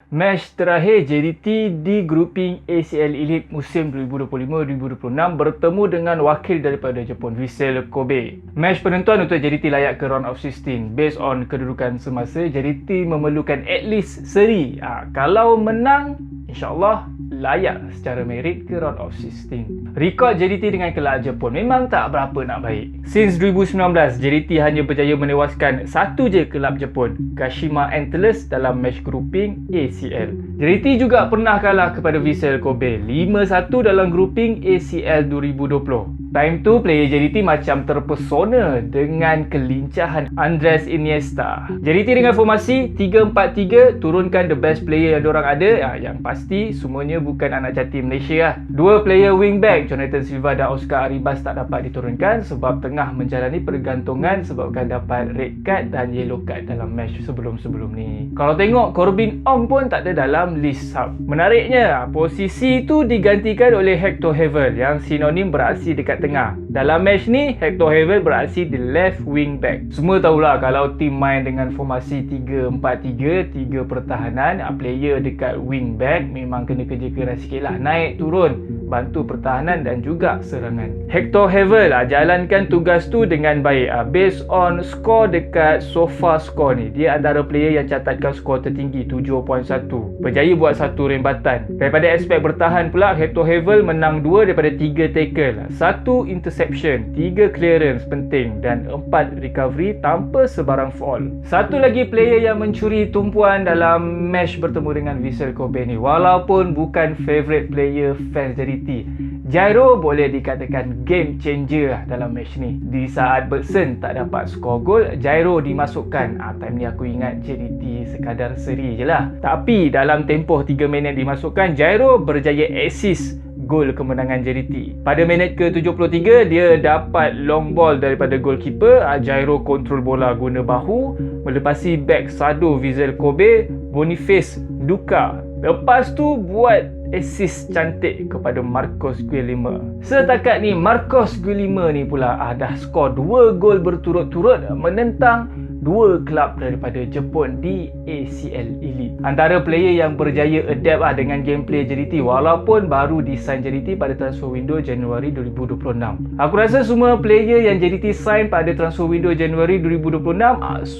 Match terakhir JDT di grouping ACL Elite musim 2025-2026 bertemu dengan wakil daripada Jepun, Vissel Kobe. Match penentuan untuk JDT layak ke round of 16. Based on kedudukan semasa, JDT memerlukan at least seri. Kalau menang, insyaAllah layak secara merit ke round of 16. Rekod JDT dengan kelab Jepun memang tak berapa nak baik. Since 2019, JDT hanya berjaya menewaskan satu je kelab Jepun, Kashima Antlers, dalam match grouping ACL. JDT juga pernah kalah kepada Vissel Kobe 5-1 dalam grouping ACL 2020. Time tu player JDT macam terpesona dengan kelincahan Andres Iniesta. JDT dengan formasi 3-4-3 turunkan the best player yang diorang ada. Yang pasti semuanya bukan anak jati Malaysia lah. Dua player wingback Jonathan Silva dan Oscar Arribas tak dapat diturunkan sebab tengah menjalani pergantungan sebabkan dapat red card dan yellow card dalam match sebelum-sebelum ni. Kalau tengok, Corbin Ong pun tak ada dalam list sub. Menariknya, posisi tu digantikan oleh Hector Hevel yang sinonim beraksi dekat tengah. Dalam match ni, Hector Hevel beraksi di left wing back. Semua tahulah kalau tim main dengan formasi 3-4-3, 3 pertahanan, player dekat wing back memang kena kerja keras sikit lah, naik turun, bantu pertahanan dan juga serangan. Hector Hevel jalankan tugas tu dengan baik. Based on skor dekat sofa score ni, dia antara player yang catatkan skor tertinggi 7.1. Berjaya buat satu rembatan. Daripada aspek bertahan pula, Hector Hevel menang 2 daripada 3 tackle, 1 interception, 3 clearance penting dan 4 recovery tanpa sebarang foul. Satu lagi player yang mencuri tumpuan dalam match bertemu dengan Vissel Kobe ni, walaupun bukan favourite player fans JDT, Jairo boleh dikatakan game changer dalam match ni. Di saat Bergson tak dapat skor gol, Jairo dimasukkan. Time ni aku ingat JDT sekadar seri je lah, tapi dalam tempoh 3 minit dimasukkan, Jairo berjaya assist gol kemenangan JDT. Pada minit ke-73, dia dapat long ball daripada goalkeeper. Jairo kontrol bola guna bahu, melepasi back sado Vissel Kobe, Boniface Duka. Lepas tu buat assist cantik kepada Marcos Guilherme. Setakat ni Marcos Guilherme ni pula dah skor 2 gol berturut-turut menentang 2 kelab daripada Jepun di ACL Elite. Antara player yang berjaya adapt dengan gameplay JDT walaupun baru design JDT pada transfer window Januari 2026. Aku rasa semua player yang JDT sign pada transfer window Januari 2026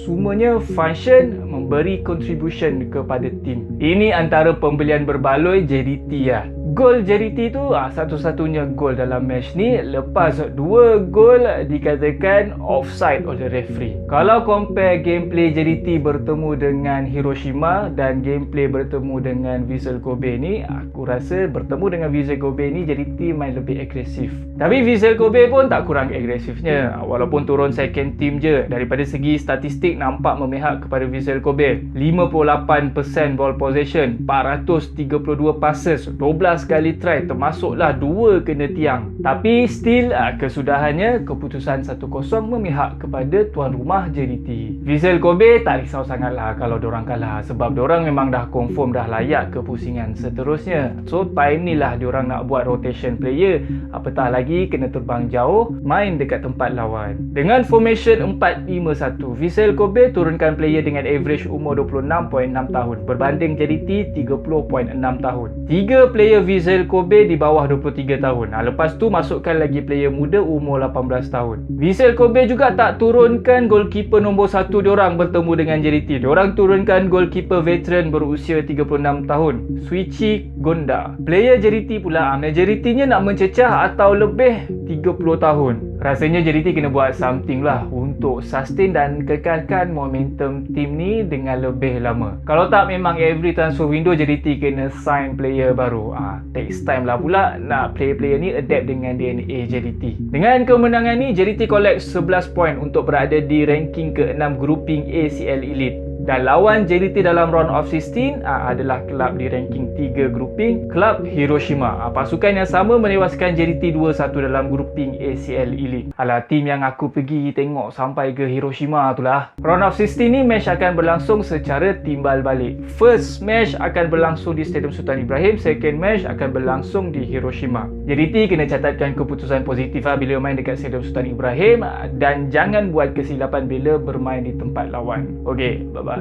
semuanya function, memberi contribution kepada tim. Ini antara pembelian berbaloi JDT lah. Gol JDT tu satu-satunya gol dalam match ni lepas 2 gol dikatakan offside oleh referee. Kalau compare gameplay JDT bertemu dengan Hiroshima dan gameplay bertemu dengan Vissel Kobe ni, aku rasa bertemu dengan Vissel Kobe ni JDT main lebih agresif. Tapi Vissel Kobe pun tak kurang agresifnya, walaupun turun second team je. Daripada segi statistik nampak memihak kepada Vissel Kobe. 58% ball possession, 432 passes, 12 kali try, termasuklah 2 kena tiang. Tapi still kesudahannya keputusan 1-0 memihak kepada tuan rumah JDT. Vissel Kobe tak risau sangatlah kalau diorang kalah sebab diorang memang dah confirm dah layak ke pusingan seterusnya. So time ni lah diorang nak buat rotation player, apatah lagi kena terbang jauh, main dekat tempat lawan. Dengan formation 4-5-1, Vissel Kobe turunkan player dengan average umur 26.6 tahun berbanding JDT 30.6 tahun. 3 player Vissel Kobe di bawah 23 tahun. Lepas tu masukkan lagi player muda umur 18 tahun. Vissel Kobe juga tak turunkan goalkeeper nombor 1 diorang bertemu dengan JDT. Diorang turunkan goalkeeper veteran berusia 36 tahun, Suichi Gonda. Player JDT pula, majoritinya nak mencecah atau lebih 30 tahun. Rasanya JDT kena buat something lah untuk sustain dan kekalkan momentum tim ni dengan lebih lama. Kalau tak, memang every transfer window JDT kena sign player baru. Takes time lah pula nak player-player ni adapt dengan DNA JDT. Dengan kemenangan ni, JDT collect 11 point untuk berada di ranking ke-6 grouping ACL Elite. Dan lawan JDT dalam round of 16 adalah kelab di ranking 3 grouping, kelab Hiroshima. Pasukan yang sama menewaskan JDT 2-1 dalam grouping ACL Elite. Tim yang aku pergi tengok sampai ke Hiroshima tu lah. Round of 16 ni match akan berlangsung secara timbal balik. First match akan berlangsung di Stadium Sultan Ibrahim, second match akan berlangsung di Hiroshima. JDT kena catatkan keputusan positif bila main dekat Stadium Sultan Ibrahim dan jangan buat kesilapan bila bermain di tempat lawan. Okay, bye-bye.